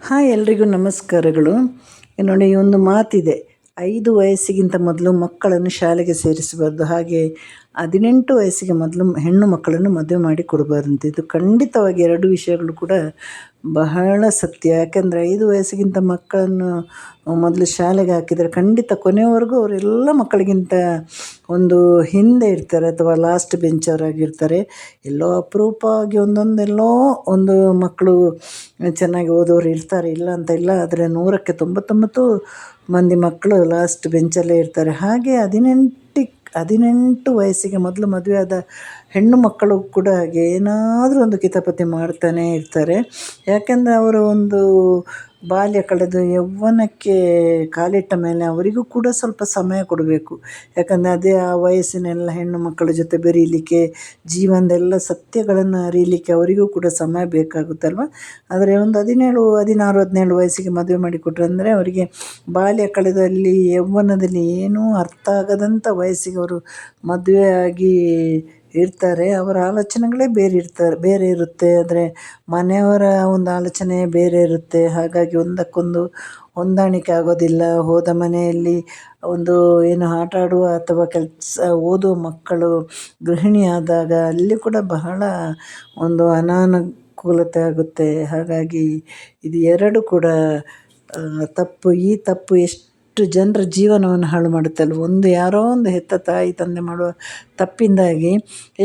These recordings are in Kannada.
ಹಾಯ್ ಎಲ್ರಿಗೂ ನಮಸ್ಕಾರಗಳು. ನೋಡಿ, ಒಂದು ಮಾತಿದೆ, 5 ವಯಸ್ಸಿಗಿಂತ ಮೊದಲು ಮಕ್ಕಳನ್ನು ಶಾಲೆಗೆ ಸೇರಿಸಬಾರ್ದು, ಹಾಗೆ 18 ವಯಸ್ಸಿಗೆ ಮೊದಲು ಹೆಣ್ಣು ಮಕ್ಕಳನ್ನು ಮದುವೆ ಮಾಡಿ ಕೊಡಬಾರ್ದಂತ. ಇದು ಖಂಡಿತವಾಗಿ ಎರಡು ವಿಷಯಗಳು ಕೂಡ ಬಹಳ ಸತ್ಯ. ಯಾಕೆಂದರೆ 5 ವಯಸ್ಸಿಗಿಂತ ಮಕ್ಕಳನ್ನು ಮೊದಲು ಶಾಲೆಗೆ ಹಾಕಿದರೆ ಖಂಡಿತ ಕೊನೆಯವರೆಗೂ ಅವರೆಲ್ಲ ಮಕ್ಕಳಿಗಿಂತ ಒಂದು ಹಿಂದೆ ಇರ್ತಾರೆ ಅಥವಾ ಲಾಸ್ಟ್ ಬೆಂಚವರಾಗಿರ್ತಾರೆ. ಎಲ್ಲೋ ಅಪರೂಪವಾಗಿ ಒಂದೊಂದೆಲ್ಲೋ ಒಂದು ಮಕ್ಕಳು ಚೆನ್ನಾಗಿ ಓದೋರು ಇರ್ತಾರೆ, ಇಲ್ಲ ಅಂತ ಇಲ್ಲ. ಆದರೆ 100ಕ್ಕೆ 99 ಮಂದಿ ಮಕ್ಕಳು ಲಾಸ್ಟ್ ಬೆಂಚಲ್ಲೇ ಇರ್ತಾರೆ. ಹಾಗೆ 18 ವಯಸ್ಸಿಗೆ ಮೊದಲು ಮದುವೆಯಾದ ಹೆಣ್ಣು ಮಕ್ಕಳು ಕೂಡ ಹಾಗೆ ಏನಾದರೂ ಒಂದು ಕಿತಾಪತಿ ಮಾಡ್ತಾನೇ ಇರ್ತಾರೆ. ಯಾಕೆಂದರೆ ಅವರು ಒಂದು ಬಾಲ್ಯ ಕಳೆದು ಯೌವನಕ್ಕೆ ಕಾಲಿಟ್ಟ ಮೇಲೆ ಅವರಿಗೂ ಕೂಡ ಸ್ವಲ್ಪ ಸಮಯ ಕೊಡಬೇಕು. ಯಾಕಂದರೆ ಅದೇ ಆ ವಯಸ್ಸಿನೆಲ್ಲ ಹೆಣ್ಣು ಮಕ್ಕಳ ಜೊತೆ ಬೆರೀಲಿಕ್ಕೆ, ಜೀವನದೆಲ್ಲ ಸತ್ಯಗಳನ್ನು ಅರಿಯಲಿಕ್ಕೆ ಅವರಿಗೂ ಕೂಡ ಸಮಯ ಬೇಕಾಗುತ್ತಲ್ವ. ಆದರೆ ಒಂದು 16, 16, 17 ವಯಸ್ಸಿಗೆ ಮದುವೆ ಮಾಡಿಕೊಟ್ರೆ ಅಂದರೆ ಅವರಿಗೆ ಬಾಲ್ಯ ಕಳೆದಲ್ಲಿ ಯೌವನದಲ್ಲಿ ಏನೂ ಅರ್ಥ ಆಗದಂಥ ವಯಸ್ಸಿಗೆ ಅವರು ಮದುವೆಯಾಗಿ ಇರ್ತಾರೆ. ಅವರ ಆಲೋಚನೆಗಳೇ ಬೇರೆ ಇರುತ್ತೆ. ಆದರೆ ಮನೆಯವರ ಒಂದು ಆಲೋಚನೆ ಬೇರೆ ಇರುತ್ತೆ. ಹಾಗಾಗಿ ಒಂದಕ್ಕೊಂದು ಹೊಂದಾಣಿಕೆ ಆಗೋದಿಲ್ಲ. ಹೋದ ಮನೆಯಲ್ಲಿ ಒಂದು ಏನು ಆಟ ಆಡುವ ಅಥವಾ ಓದುವ ಮಕ್ಕಳು ಗೃಹಿಣಿ ಆದಾಗ ಅಲ್ಲಿ ಕೂಡ ಬಹಳ ಒಂದು ಅನಾನುಕೂಲತೆ ಆಗುತ್ತೆ. ಹಾಗಾಗಿ ಇದು ಎರಡು ಕೂಡ ತಪ್ಪು. ಈ ತಪ್ಪು ಎಷ್ಟು ಜನರ ಜೀವನವನ್ನು ಹಾಳು ಮಾಡುತ್ತಲ್ವ. ಯಾರೋ ಒಂದು ಹೆತ್ತ ತಾಯಿ ತಂದೆ ಮಾಡುವ ತಪ್ಪಿಂದಾಗಿ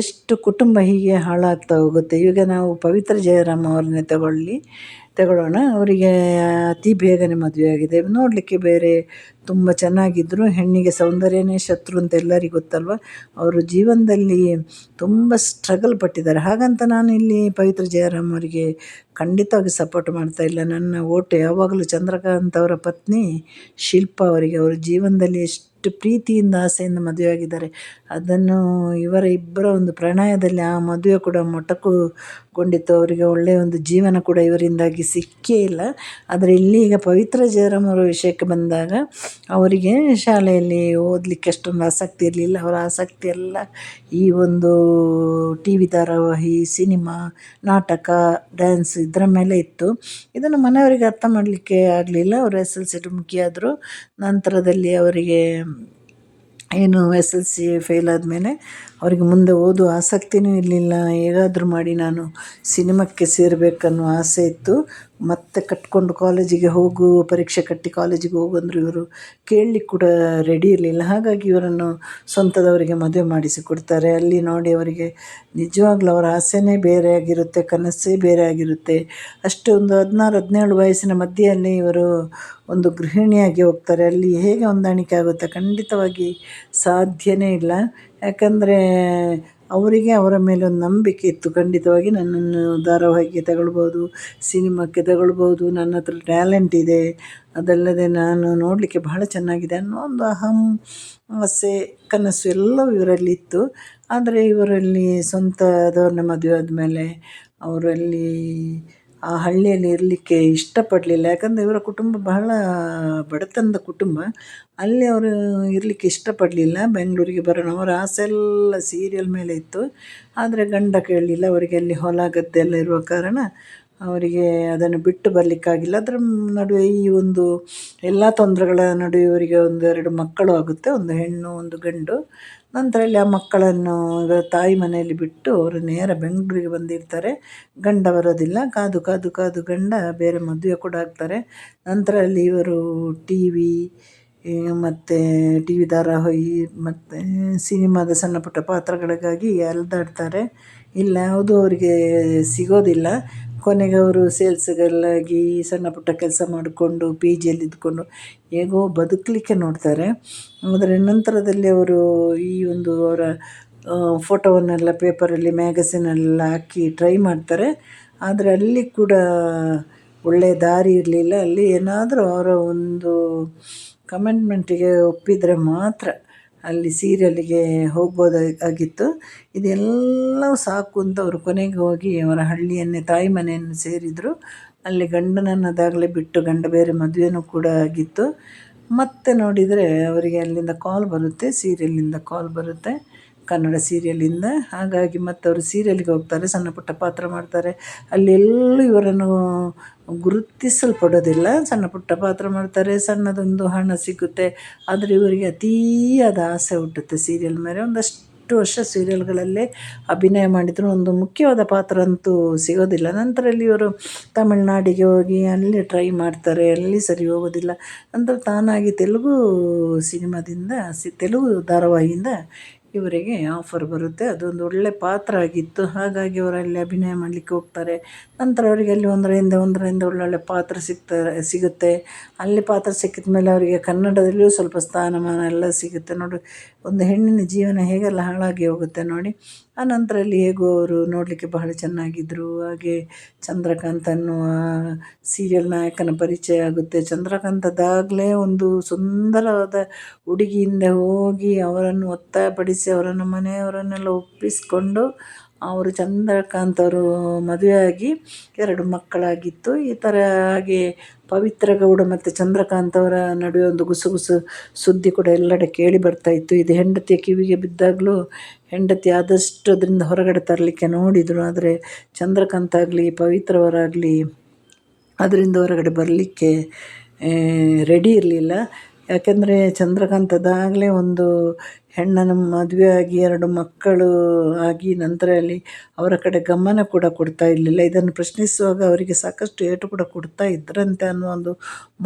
ಎಷ್ಟು ಕುಟುಂಬ ಹೀಗೆ ಹಾಳಾಗ್ತಾ ಹೋಗುತ್ತೆ. ಈಗ ನಾವು ಪವಿತ್ರ ಜಯರಾಮ್ ಅವ್ರನ್ನೇ ತಗೊಳ್ಳೋಣ. ಅವರಿಗೆ ಅತಿ ಬೇಗನೆ ಮದುವೆಯಾಗಿದೆ. ನೋಡಲಿಕ್ಕೆ ಬೇರೆ ತುಂಬ ಚೆನ್ನಾಗಿದ್ದರು. ಹೆಣ್ಣಿಗೆ ಸೌಂದರ್ಯನೇ ಶತ್ರು ಅಂತ ಎಲ್ಲರಿಗೂ ಗೊತ್ತಲ್ವ. ಅವರು ಜೀವನದಲ್ಲಿ ತುಂಬ ಸ್ಟ್ರಗಲ್ ಪಟ್ಟಿದ್ದಾರೆ. ಹಾಗಂತ ನಾನು ಇಲ್ಲಿ ಪವಿತ್ರ ಜಯರಾಮ್ ಅವರಿಗೆ ಖಂಡಿತವಾಗಿ ಸಪೋರ್ಟ್ ಮಾಡ್ತಾ ಇಲ್ಲ. ನನ್ನ ಓಟು ಯಾವಾಗಲೂ ಚಂದ್ರಕಾಂತ್ ಅವರ ಪತ್ನಿ ಶಿಲ್ಪಾ ಅವರಿಗೆ. ಅವರ ಜೀವನದಲ್ಲಿ ಎಷ್ಟು ಪ್ರೀತಿಯಿಂದ ಆಸೆಯಿಂದ ಮದುವೆಯಾಗಿದ್ದಾರೆ. ಅದನ್ನು ಇವರ ಇಬ್ಬರ ಒಂದು ಪ್ರಣಯದಲ್ಲಿ ಆ ಮದುವೆ ಕೂಡ ಮೊಟಕುಗೊಂಡಿತ್ತು. ಅವರಿಗೆ ಒಳ್ಳೆಯ ಒಂದು ಜೀವನ ಕೂಡ ಇವರಿಂದಾಗಿ ಸಿಕ್ಕೇ ಇಲ್ಲ. ಆದರೆ ಇಲ್ಲಿ ಈಗ ಪವಿತ್ರ ಜಯರಾಮ್ ಅವರ ವಿಷಯಕ್ಕೆ ಬಂದಾಗ ಅವರಿಗೆ ಶಾಲೆಯಲ್ಲಿ ಓದಲಿಕ್ಕೆ ಅಷ್ಟೊಂದು ಆಸಕ್ತಿ ಇರಲಿಲ್ಲ. ಅವರ ಆಸಕ್ತಿ ಎಲ್ಲ ಈ ಒಂದು ಟಿ ವಿ ಧಾರಾವಾಹಿ, ಸಿನಿಮಾ, ನಾಟಕ, ಡ್ಯಾನ್ಸ್ ಇದರ ಮೇಲೆ ಇತ್ತು. ಇದನ್ನು ಮನೆಯವರಿಗೆ ಅರ್ಥ ಮಾಡಲಿಕ್ಕೆ ಆಗಲಿಲ್ಲ. ಅವರು SLC ಮುಗಿಯಾದರು. ನಂತರದಲ್ಲಿ ಅವರಿಗೆ ಏನು SLC ಫೇಲ್ ಆದಮೇಲೆ ಅವರಿಗೆ ಮುಂದೆ ಓದುವ ಆಸಕ್ತಿನೂ ಇರಲಿಲ್ಲ. ಹೇಗಾದರೂ ಮಾಡಿ ನಾನು ಸಿನಿಮಾಕ್ಕೆ ಸೇರಬೇಕನ್ನೋ ಆಸೆ ಇತ್ತು. ಮತ್ತೆ ಕಟ್ಕೊಂಡು ಕಾಲೇಜಿಗೆ ಹೋಗು, ಪರೀಕ್ಷೆ ಕಟ್ಟಿ ಕಾಲೇಜಿಗೆ ಹೋಗು ಅಂದರು. ಇವರು ಕೇಳಲಿಕ್ಕೆ ಕೂಡ ರೆಡಿ ಇರಲಿಲ್ಲ. ಹಾಗಾಗಿ ಇವರನ್ನು ಸ್ವಂತದವರಿಗೆ ಮದುವೆ ಮಾಡಿಸಿಕೊಡ್ತಾರೆ. ಅಲ್ಲಿ ನೋಡಿ ಅವರಿಗೆ ನಿಜವಾಗ್ಲೂ ಅವರ ಆಸೆನೇ ಬೇರೆ ಆಗಿರುತ್ತೆ, ಕನಸೇ ಬೇರೆ ಆಗಿರುತ್ತೆ. ಅಷ್ಟೇ ಒಂದು 16, 17 ವಯಸ್ಸಿನ ಮಧ್ಯೆಯಲ್ಲಿ ಇವರು ಒಂದು ಗೃಹಿಣಿಯಾಗಿ ಹೋಗ್ತಾರೆ. ಅಲ್ಲಿ ಹೇಗೆ ಹೊಂದಾಣಿಕೆ ಆಗುತ್ತೆ? ಖಂಡಿತವಾಗಿ ಸಾಧ್ಯನೇ ಇಲ್ಲ. ಯಾಕಂದರೆ ಅವರಿಗೆ ಅವರ ಮೇಲೆ ಒಂದು ನಂಬಿಕೆ ಇತ್ತು. ಖಂಡಿತವಾಗಿ ನನ್ನನ್ನು ಧಾರಾವಾಹಿಗೆ ತಗೊಳ್ಬೋದು, ಸಿನಿಮಾಕ್ಕೆ ತಗೊಳ್ಬೋದು, ನನ್ನ ಹತ್ರ ಟ್ಯಾಲೆಂಟ್ ಇದೆ, ಅದಲ್ಲದೆ ನಾನು ನೋಡಲಿಕ್ಕೆ ಬಹಳ ಚೆನ್ನಾಗಿದೆ ಅನ್ನೋ ಒಂದು ಆಸೆ, ಕನಸು ಎಲ್ಲವೂ ಇವರಲ್ಲಿತ್ತು. ಆದರೆ ಇವರಲ್ಲಿ ಸ್ವಂತದವ್ರನ್ನ ಮದುವೆ ಆದಮೇಲೆ ಅವರಲ್ಲಿ ಆ ಹಳ್ಳಿಯಲ್ಲಿ ಇರಲಿಕ್ಕೆ ಇಷ್ಟಪಡಲಿಲ್ಲ. ಯಾಕಂದರೆ ಇವರ ಕುಟುಂಬ ಬಹಳ ಬಡತನದ ಕುಟುಂಬ. ಅಲ್ಲಿ ಅವರು ಇರಲಿಕ್ಕೆ ಇಷ್ಟಪಡಲಿಲ್ಲ. ಬೆಂಗಳೂರಿಗೆ ಬರೋಣ, ಅವರ ಆಸೆ ಎಲ್ಲ ಸೀರಿಯಲ್ ಮೇಲೆ ಇತ್ತು. ಆದರೆ ಗಂಡ ಕೇಳಲಿಲ್ಲ. ಅವರಿಗೆ ಅಲ್ಲಿ ಹೊಲ ಗದ್ದೆ ಎಲ್ಲ ಇರುವ ಕಾರಣ ಅವರಿಗೆ ಅದನ್ನು ಬಿಟ್ಟು ಬರಲಿಕ್ಕಾಗಿಲ್ಲ. ಅದರ ನಡುವೆ ಈ ಒಂದು ಎಲ್ಲ ತೊಂದರೆಗಳ ನಡುವೆ ಇವರಿಗೆ 1-2 ಮಕ್ಕಳು ಆಗುತ್ತೆ, ಒಂದು ಹೆಣ್ಣು ಒಂದು ಗಂಡು. ನಂತರ ಅಲ್ಲಿ ಆ ಮಕ್ಕಳನ್ನು ಇವರ ತಾಯಿ ಮನೆಯಲ್ಲಿ ಬಿಟ್ಟು ಅವರು ನೇರ ಬೆಂಗಳೂರಿಗೆ ಬಂದಿರ್ತಾರೆ. ಗಂಡ ಬರೋದಿಲ್ಲ. ಕಾದು ಗಂಡ ಬೇರೆ ಮದುವೆ ಕೂಡ ಆಗ್ತಾರೆ. ನಂತರ ಅಲ್ಲಿ ಇವರು ಮತ್ತು ಟಿ ವಿ ಧಾರಾವಾಹಿ ಮತ್ತು ಸಿನಿಮಾದ ಸಣ್ಣ ಪುಟ್ಟ ಪಾತ್ರಗಳಿಗಾಗಿ ಅಲೆದಾಡ್ತಾರೆ. ಇಲ್ಲಿ ಯಾವುದೂ ಅವರಿಗೆ ಸಿಗೋದಿಲ್ಲ. ಕೊನೆಗೆ ಅವರು ಸೇಲ್ಸ್ಗಲ್ಲಾಗಿ ಸಣ್ಣ ಪುಟ್ಟ ಕೆಲಸ ಮಾಡಿಕೊಂಡು PGಯಲ್ಲಿ ಇದ್ದುಕೊಂಡು ಹೇಗೋ ಬದುಕಲಿಕ್ಕೆ ನೋಡ್ತಾರೆ. ಆದರೆ ನಂತರದಲ್ಲಿ ಅವರು ಈ ಒಂದು ಅವರ ಫೋಟೋವನ್ನೆಲ್ಲ ಪೇಪರಲ್ಲಿ, ಮ್ಯಾಗಝಿನೆಲ್ಲ ಹಾಕಿ ಟ್ರೈ ಮಾಡ್ತಾರೆ. ಆದರೆ ಅಲ್ಲಿ ಕೂಡ ಒಳ್ಳೆಯ ದಾರಿ ಇರಲಿಲ್ಲ. ಅಲ್ಲಿ ಏನಾದರೂ ಅವರ ಒಂದು ಕಮಿಟ್ಮೆಂಟಿಗೆ ಒಪ್ಪಿದರೆ ಮಾತ್ರ ಅಲ್ಲಿ ಸೀರಿಯಲ್ಲಿಗೆ ಹೋಗ್ಬೋದಾಗಿತ್ತು. ಇದೆಲ್ಲವೂ ಸಾಕು ಅಂತ ಅವರು ಕೊನೆಗೆ ಹೋಗಿ ಅವರ ಹಳ್ಳಿಯನ್ನೇ, ತಾಯಿ ಮನೆಯನ್ನು ಸೇರಿದರು. ಅಲ್ಲಿ ಗಂಡನನ್ನು ಅದಾಗಲೇ ಬಿಟ್ಟು, ಗಂಡ ಬೇರೆ ಮದುವೆನೂ ಕೂಡ ಆಗಿತ್ತು. ಮತ್ತೆ ನೋಡಿದರೆ ಅವರಿಗೆ ಅಲ್ಲಿಂದ ಕಾಲ್ ಬರುತ್ತೆ, ಸೀರಿಯಲ್ನಿಂದ ಕಾಲ್ ಬರುತ್ತೆ. ಕನ್ನಡ ಸೀರಿಯಲಿಂದ. ಹಾಗಾಗಿ ಮತ್ತು ಅವರು ಸೀರಿಯಲ್ಗೆ ಹೋಗ್ತಾರೆ, ಸಣ್ಣ ಪುಟ್ಟ ಪಾತ್ರ ಮಾಡ್ತಾರೆ. ಅಲ್ಲೆಲ್ಲೂ ಇವರನ್ನು ಗುರುತಿಸಲ್ಪಡೋದಿಲ್ಲ. ಸಣ್ಣ ಪುಟ್ಟ ಪಾತ್ರ ಮಾಡ್ತಾರೆ, ಸಣ್ಣದೊಂದು ಹಣ ಸಿಗುತ್ತೆ. ಆದರೆ ಇವರಿಗೆ ಅತೀಯಾದ ಆಸೆ ಹುಟ್ಟುತ್ತೆ ಸೀರಿಯಲ್ ಮೇಲೆ. ಒಂದಷ್ಟು ವರ್ಷ ಸೀರಿಯಲ್ಗಳಲ್ಲೇ ಅಭಿನಯ ಮಾಡಿದ್ರು, ಒಂದು ಮುಖ್ಯವಾದ ಪಾತ್ರ ಅಂತೂ ಸಿಗೋದಿಲ್ಲ. ನಂತರಲ್ಲಿ ಇವರು ತಮಿಳ್ನಾಡಿಗೆ ಹೋಗಿ ಅಲ್ಲಿ ಟ್ರೈ ಮಾಡ್ತಾರೆ, ಅಲ್ಲಿ ಸರಿ ಹೋಗೋದಿಲ್ಲ. ನಂತರ ತಾನಾಗಿ ತೆಲುಗು ಸಿನಿಮಾದಿಂದ ತೆಲುಗು ಧಾರಾವಾಹಿಯಿಂದ ಇವರಿಗೆ ಆಫರ್ ಬರುತ್ತೆ. ಅದೊಂದು ಒಳ್ಳೆ ಪಾತ್ರ ಆಗಿತ್ತು. ಹಾಗಾಗಿ ಅವರಲ್ಲಿ ಅಭಿನಯ ಮಾಡಲಿಕ್ಕೆ ಹೋಗ್ತಾರೆ. ನಂತರ ಅವರಿಗೆ ಅಲ್ಲಿ ಒಂದರಿಂದ ಒಳ್ಳೊಳ್ಳೆ ಪಾತ್ರ ಸಿಗುತ್ತೆ. ಅಲ್ಲಿ ಪಾತ್ರ ಸಿಕ್ಕಿದ ಮೇಲೆ ಅವರಿಗೆ ಕನ್ನಡದಲ್ಲಿಯೂ ಸ್ವಲ್ಪ ಸ್ಥಾನಮಾನ ಎಲ್ಲ ಸಿಗುತ್ತೆ. ನೋಡಿ, ಒಂದು ಹೆಣ್ಣಿನ ಜೀವನ ಹೇಗೆಲ್ಲ ಹಾಳಾಗಿ ಹೋಗುತ್ತೆ ನೋಡಿ. ಆ ನಂತರಲ್ಲಿ ಹೇಗೋ ಅವರು ನೋಡಲಿಕ್ಕೆ ಬಹಳ ಚೆನ್ನಾಗಿದ್ದರು. ಹಾಗೆ ಚಂದ್ರಕಾಂತ್ ಅನ್ನುವ ಸೀರಿಯಲ್ ನಾಯಕನ ಪರಿಚಯ ಆಗುತ್ತೆ. ಚಂದ್ರಕಾಂತ್ ಅದಾಗಲೇ ಒಂದು ಸುಂದರವಾದ ಹುಡುಗಿಯಿಂದ ಹೋಗಿ ಅವರನ್ನು ಒತ್ತಾಯಪಡಿಸಿ ಅವರನ್ನು ಮನೆಯವರನ್ನೆಲ್ಲ ಒಪ್ಪಿಸಿಕೊಂಡು ಅವರು ಚಂದ್ರಕಾಂತ್ ಅವರು ಮದುವೆಯಾಗಿ 2 ಮಕ್ಕಳಾಗಿತ್ತು. ಈ ಥರ ಹಾಗೆ ಪವಿತ್ರ ಗೌಡ ಮತ್ತು ಚಂದ್ರಕಾಂತ್ ಅವರ ನಡುವೆ ಒಂದು ಗುಸುಗುಸು ಸುದ್ದಿ ಕೂಡ ಎಲ್ಲೆಡೆ ಕೇಳಿ ಬರ್ತಾಯಿತ್ತು. ಇದು ಹೆಂಡತಿಯ ಕಿವಿಗೆ ಬಿದ್ದಾಗಲೂ ಹೆಂಡತಿ ಆದಷ್ಟು ಅದರಿಂದ ಹೊರಗಡೆ ತರಲಿಕ್ಕೆ ನೋಡಿದರು. ಆದರೆ ಚಂದ್ರಕಾಂತ್ ಆಗಲಿ ಪವಿತ್ರವರಾಗಲಿ ಅದರಿಂದ ಹೊರಗಡೆ ಬರಲಿಕ್ಕೆ ರೆಡಿ ಇರಲಿಲ್ಲ. ಯಾಕೆಂದರೆ ಚಂದ್ರಕಾಂತ್ ಅದಾಗಲೇ ಒಂದು ಹೆಣ್ಣನ್ನು ಮದುವೆಯಾಗಿ 2 ಮಕ್ಕಳು ಆಗಿ ನಂತರ ಅಲ್ಲಿ ಅವರ ಕಡೆ ಗಮನ ಕೂಡ ಕೊಡ್ತಾ ಇರಲಿಲ್ಲ. ಇದನ್ನು ಪ್ರಶ್ನಿಸುವಾಗ ಅವರಿಗೆ ಸಾಕಷ್ಟು ಏಟು ಕೂಡ ಕೊಡ್ತಾ ಇದ್ದರಂತೆ ಅನ್ನೋ ಒಂದು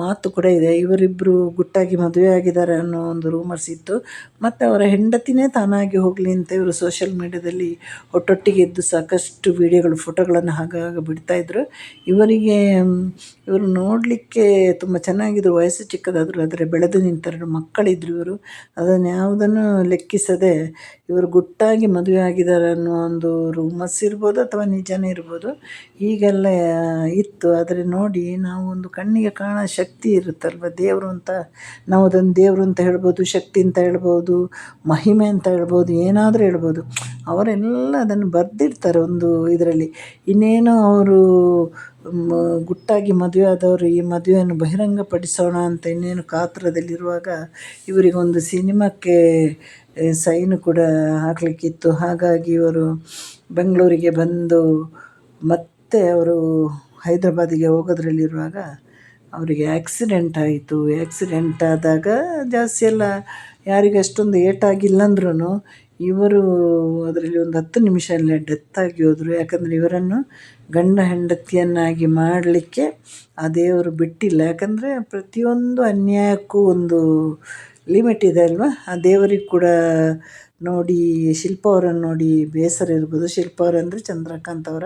ಮಾತು ಕೂಡ ಇದೆ. ಇವರಿಬ್ಬರು ಗುಟ್ಟಾಗಿ ಮದುವೆ ಆಗಿದ್ದಾರೆ ಅನ್ನೋ ಒಂದು ರೂಮರ್ಸ್ ಇತ್ತು. ಮತ್ತು ಅವರ ಹೆಂಡತಿನೇ ತಾನಾಗಿ ಹೋಗಲಿ ಅಂತ ಇವರು ಸೋಷಿಯಲ್ ಮೀಡ್ಯಾದಲ್ಲಿ ಒಟ್ಟೊಟ್ಟಿಗೆ ಇದ್ದು ಸಾಕಷ್ಟು ವಿಡಿಯೋಗಳು ಫೋಟೋಗಳನ್ನು ಆಗಾಗ ಬಿಡ್ತಾಯಿದ್ರು. ಇವರು ನೋಡಲಿಕ್ಕೆ ತುಂಬ ಚೆನ್ನಾಗಿದ್ರು, ವಯಸ್ಸು ಚಿಕ್ಕದಾದರು. ಆದರೆ ಬೆಳೆದು ನಿಂತ 2 ಮಕ್ಕಳಿದ್ರು. ಇವರು ಅದನ್ನು ಯಾವುದನ್ನು ಲೆಕ್ಕಿಸದೆ ಇವರು ಗುಟ್ಟಾಗಿ ಮದುವೆ ಆಗಿದ್ದಾರೆ ಅನ್ನೋ ಒಂದು ರೂಮರ್ಸ್ ಇರ್ಬೋದು ಅಥವಾ ನಿಜನೇ ಇರ್ಬೋದು, ಹೀಗೆಲ್ಲ ಇತ್ತು. ಆದರೆ ನೋಡಿ, ನಾವು ಒಂದು ಕಣ್ಣಿಗೆ ಕಾಣೋ ಶಕ್ತಿ ಇರುತ್ತಲ್ವ, ದೇವರು ಅಂತ ನಾವು ಅದನ್ನು ದೇವರು ಅಂತ ಹೇಳ್ಬೋದು, ಶಕ್ತಿ ಅಂತ ಹೇಳ್ಬೋದು, ಮಹಿಮೆ ಅಂತ ಹೇಳ್ಬೋದು, ಏನಾದರೂ ಹೇಳ್ಬೋದು. ಅವರೆಲ್ಲ ಅದನ್ನು ಬರೆದಿರ್ತಾರೆ ಒಂದು ಇದರಲ್ಲಿ. ಇನ್ನೇನು ಅವರು ಗುಟ್ಟಾಗಿ ಮದುವೆ ಆದವರು ಈ ಮದುವೆಯನ್ನು ಬಹಿರಂಗಪಡಿಸೋಣ ಅಂತ ಇನ್ನೇನು ಕಾತುರದಲ್ಲಿರುವಾಗ ಇವರಿಗೊಂದು ಸಿನಿಮಾಕ್ಕೆ ಸೈನು ಕೂಡ ಹಾಕಲಿಕ್ಕಿತ್ತು. ಹಾಗಾಗಿ ಇವರು ಬೆಂಗಳೂರಿಗೆ ಬಂದು ಮತ್ತೆ ಅವರು ಹೈದರಾಬಾದಿಗೆ ಹೋಗೋದ್ರಲ್ಲಿರುವಾಗ ಅವರಿಗೆ ಆಕ್ಸಿಡೆಂಟ್ ಆಯಿತು. ಆಕ್ಸಿಡೆಂಟ್ ಆದಾಗ ಜಾಸ್ತಿ ಎಲ್ಲ ಯಾರಿಗೂ ಅಷ್ಟೊಂದು ಏಟಾಗಿಲ್ಲ ಅಂದ್ರೂ ಇವರು ಅದರಲ್ಲಿ ಒಂದು 10 ನಿಮಿಷದಲ್ಲೇ ಡೆತ್ತಾಗಿ ಹೋದರು. ಯಾಕಂದರೆ ಇವರನ್ನು ಗಂಡ ಹೆಂಡತಿಯನ್ನಾಗಿ ಮಾಡಲಿಕ್ಕೆ ಆ ದೇವರು ಬಿಟ್ಟಿಲ್ಲ. ಯಾಕಂದರೆ ಪ್ರತಿಯೊಂದು ಅನ್ಯಾಯಕ್ಕೂ ಒಂದು ಲಿಮಿಟ್ ಇದೆ ಅಲ್ವಾ. ಆ ದೇವರಿಗೆ ಕೂಡ ನೋಡಿ, ಶಿಲ್ಪ ಅವರನ್ನು ನೋಡಿ ಬೇಸರ ಇರ್ಬೋದು. ಶಿಲ್ಪ ಅವರಂದರೆ ಚಂದ್ರಕಾಂತ್ ಅವರ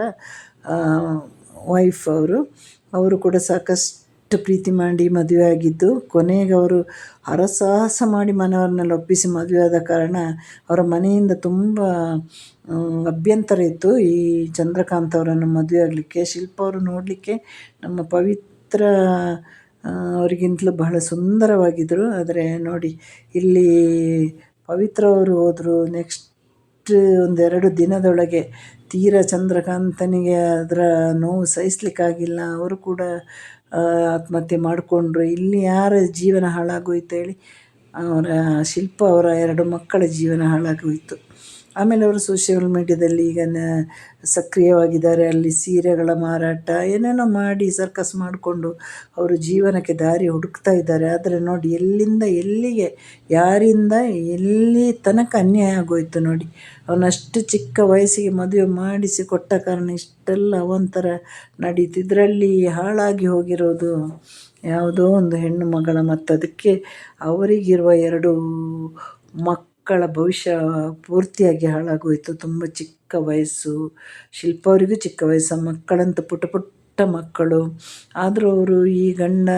ವೈಫ್. ಅವರು ಕೂಡ ಸಾಕಷ್ಟು ಪ್ರೀತಿ ಮಾಡಿ ಮದುವೆ ಆಗಿದ್ದು, ಕೊನೆಗೆ ಅವರು ಹರಸಾಹಸ ಮಾಡಿ ಮನೆಯವ್ರನ್ನೆಲ್ಲ ಒಪ್ಪಿಸಿ ಮದುವೆ ಆದ ಕಾರಣ ಅವರ ಮನೆಯಿಂದ ತುಂಬ ಅಭ್ಯಂತರ ಇತ್ತು ಈ ಚಂದ್ರಕಾಂತ್ ಅವರನ್ನು ಮದುವೆ ಆಗಲಿಕ್ಕೆ. ಶಿಲ್ಪ ಅವರು ನೋಡಲಿಕ್ಕೆ ನಮ್ಮ ಪವಿತ್ರ ಅವರಿಗಿಂತಲೂ ಬಹಳ ಸುಂದರವಾಗಿದ್ದರು. ಆದರೆ ನೋಡಿ, ಇಲ್ಲಿ ಪವಿತ್ರ ಅವರು ಹೋದರು. ನೆಕ್ಸ್ಟ್ 1-2 ದಿನದೊಳಗೆ ತೀರಾ ಚಂದ್ರಕಾಂತನಿಗೆ ಅದರ ನೋವು ಸಹಿಸ್ಲಿಕ್ಕಾಗಿಲ್ಲ. ಅವರು ಕೂಡ ಆತ್ಮಹತ್ಯೆ ಮಾಡಿಕೊಂಡ್ರು. ಇಲ್ಲಿ ಯಾರ ಜೀವನ ಹಾಳಾಗೋಯ್ತು ಹೇಳಿ? ಅವರ ಶಿಲ್ಪ ಅವರ 2 ಮಕ್ಕಳ ಜೀವನ ಹಾಳಾಗೋಯಿತು. ಆಮೇಲೆ ಅವರು ಸೋಷಿಯಲ್ ಮೀಡ್ಯಾದಲ್ಲಿ ಈಗ ಸಕ್ರಿಯವಾಗಿದ್ದಾರೆ. ಅಲ್ಲಿ ಸೀರೆಗಳ ಮಾರಾಟ ಏನೇನೋ ಮಾಡಿ ಸರ್ಕಸ್ ಮಾಡಿಕೊಂಡು ಅವರು ಜೀವನಕ್ಕೆ ದಾರಿ ಹುಡುಕ್ತಾ ಇದ್ದಾರೆ. ಆದರೆ ನೋಡಿ, ಎಲ್ಲಿಂದ ಎಲ್ಲಿಗೆ, ಯಾರಿಂದ ಎಲ್ಲಿ ತನಕ ಅನ್ಯಾಯ ಆಗೋಯ್ತು ನೋಡಿ. ಅವನಷ್ಟು ಚಿಕ್ಕ ವಯಸ್ಸಿಗೆ ಮದುವೆ ಮಾಡಿಸಿ ಕೊಟ್ಟ ಕಾರಣ ಇಷ್ಟೆಲ್ಲ ಅವಾಂತರ ನಡೀತು. ಇದರಲ್ಲಿ ಹಾಳಾಗಿ ಹೋಗಿರೋದು ಯಾವುದೋ ಒಂದು ಹೆಣ್ಣು ಮಗಳ ಮತ್ತು ಅದಕ್ಕೆ ಅವರಿಗಿರುವ 2 ಮಕ್ಕಳ ಭವಿಷ್ಯ ಪೂರ್ತಿಯಾಗಿ ಹಾಳಾಗೋಯಿತು. ತುಂಬ ಚಿಕ್ಕ ವಯಸ್ಸು, ಶಿಲ್ಪ ಅವರಿಗೂ ಚಿಕ್ಕ ವಯಸ್ಸು, ಮಕ್ಕಳಂತೂ ಪುಟ್ಟ ಪುಟ್ಟ ಮಕ್ಕಳು. ಆದರೂ ಅವರು ಈ ಗಂಡ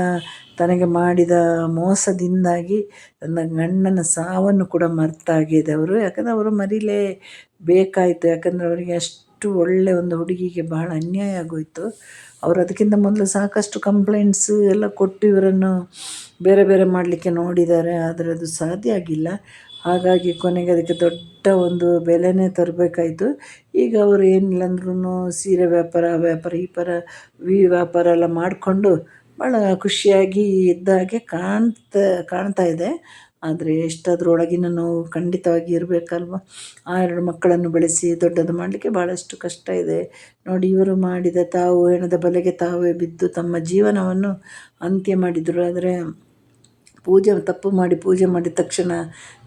ತನಗೆ ಮಾಡಿದ ಮೋಸದಿಂದಾಗಿ ತನ್ನ ಗಂಡನ ಸಾವನ್ನು ಕೂಡ ಮರ್ತಾಗಿದೆ ಅವರು. ಯಾಕಂದರೆ ಅವರು ಮರೀಲೇಬೇಕಾಯಿತು. ಯಾಕಂದರೆ ಅವರಿಗೆ ಅಷ್ಟು ಒಳ್ಳೆಯ ಒಂದು ಹುಡುಗಿಗೆ ಬಹಳ ಅನ್ಯಾಯ ಆಗೋಯಿತು. ಅವರು ಅದಕ್ಕಿಂತ ಮೊದಲು ಸಾಕಷ್ಟು ಕಂಪ್ಲೇಂಟ್ಸ್ ಎಲ್ಲ ಕೊಟ್ಟು ಇವರನ್ನು ಬೇರೆ ಬೇರೆ ಮಾಡಲಿಕ್ಕೆ ನೋಡಿದ್ದಾರೆ. ಆದರೆ ಅದು ಸಾಧ್ಯ ಆಗಿಲ್ಲ. ಹಾಗಾಗಿ ಕೊನೆಗೆ ಅದಕ್ಕೆ ದೊಡ್ಡ ಒಂದು ಬೆಲೆನೇ ತರಬೇಕಾಯಿತು. ಈಗ ಅವರು ಏನಿಲ್ಲ ಅಂದ್ರೂ ಸೀರೆ ವ್ಯಾಪಾರ ಈ ವ್ಯಾಪಾರ ಎಲ್ಲ ಮಾಡಿಕೊಂಡು ಭಾಳ ಖುಷಿಯಾಗಿ ಇದ್ದ ಹಾಗೆ ಕಾಣ್ತಾ ಇದೆ. ಆದರೆ ಎಷ್ಟಾದ್ರೊಳಗಿನ ನೋವು ಖಂಡಿತವಾಗಿ ಇರಬೇಕಲ್ವ. ಆ 2 ಮಕ್ಕಳನ್ನು ಬೆಳೆಸಿ ದೊಡ್ಡದು ಮಾಡಲಿಕ್ಕೆ ಭಾಳಷ್ಟು ಕಷ್ಟ ಇದೆ ನೋಡಿ. ಇವರು ಮಾಡಿದ ತಾವು ಹೆಣದ ಬಲೆಗೆ ತಾವೇ ಬಿದ್ದು ತಮ್ಮ ಜೀವನವನ್ನು ಅಂತ್ಯ ಮಾಡಿದರು. ಆದರೆ ತಪ್ಪು ಮಾಡಿ ಪೂಜೆ ಮಾಡಿದ ತಕ್ಷಣ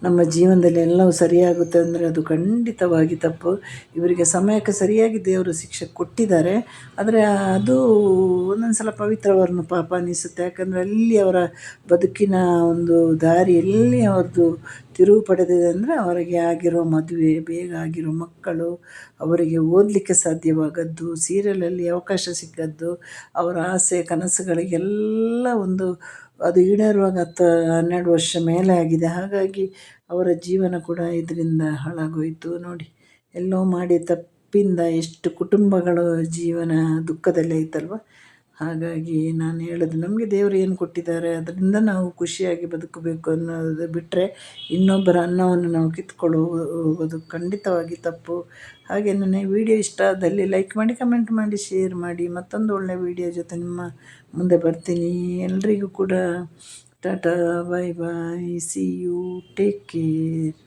ನಮ್ಮ ಜೀವನದಲ್ಲಿ ಎಲ್ಲವೂ ಸರಿಯಾಗುತ್ತೆ ಅಂದರೆ ಅದು ಖಂಡಿತವಾಗಿ ತಪ್ಪು. ಇವರಿಗೆ ಸಮಯಕ್ಕೆ ಸರಿಯಾಗಿ ದೇವರು ಶಿಕ್ಷೆ ಕೊಟ್ಟಿದ್ದಾರೆ. ಆದರೆ ಅದು ಒಂದೊಂದು ಸಲ ಪವಿತ್ರವರನ್ನು ಪಾಪ ಅನ್ನಿಸುತ್ತೆ. ಯಾಕಂದರೆ ಅಲ್ಲಿ ಅವರ ಬದುಕಿನ ಒಂದು ದಾರಿ ಎಲ್ಲಿ ಅವ್ರದ್ದು ತಿರುವು ಪಡೆದಿದೆ ಅಂದರೆ ಅವರಿಗೆ ಆಗಿರೋ ಮದುವೆ, ಬೇಗ ಆಗಿರೋ ಮಕ್ಕಳು, ಅವರಿಗೆ ಓದಲಿಕ್ಕೆ ಸಾಧ್ಯವಾಗದ್ದು, ಸೀರಿಯಲಲ್ಲಿ ಅವಕಾಶ ಸಿಕ್ಕದ್ದು, ಅವರ ಆಸೆ ಕನಸುಗಳಿಗೆಲ್ಲ ಅದು ಈಡೇರುವಾಗ 10-12 ವರ್ಷ ಮೇಲೆ ಆಗಿದೆ. ಹಾಗಾಗಿ ಅವರ ಜೀವನ ಕೂಡ ಇದರಿಂದ ಹಾಳಾಗೋಯಿತು ನೋಡಿ. ಎಲ್ಲೋ ಮಾಡಿ ತಪ್ಪಿಂದ ಎಷ್ಟು ಕುಟುಂಬಗಳು ಜೀವನ ದುಃಖದಲ್ಲೇ ಐತಲ್ವ. ಹಾಗಾಗಿ ನಾನು ಹೇಳೋದು, ನಮಗೆ ದೇವರು ಏನು ಕೊಟ್ಟಿದ್ದಾರೆ ಅದರಿಂದ ನಾವು ಖುಷಿಯಾಗಿ ಬದುಕಬೇಕು ಅನ್ನೋದು ಬಿಟ್ಟರೆ ಇನ್ನೊಬ್ಬರ ಅನ್ನವನ್ನು ನಾವು ಕಿತ್ಕೊಳ್ಳುವುದು ಖಂಡಿತವಾಗಿ ತಪ್ಪು. ಹಾಗೆ ನನ್ನ ವಿಡಿಯೋ ಇಷ್ಟ ಆದಲ್ಲಿ ಲೈಕ್ ಮಾಡಿ, ಕಮೆಂಟ್ ಮಾಡಿ, ಶೇರ್ ಮಾಡಿ. ಮತ್ತೊಂದು ಒಳ್ಳೆಯ ವಿಡಿಯೋ ಜೊತೆ ನಿಮ್ಮ ಮುಂದೆ ಬರ್ತೀನಿ. ಎಲ್ರಿಗೂ ಕೂಡ tata, bye bye, see you, take care.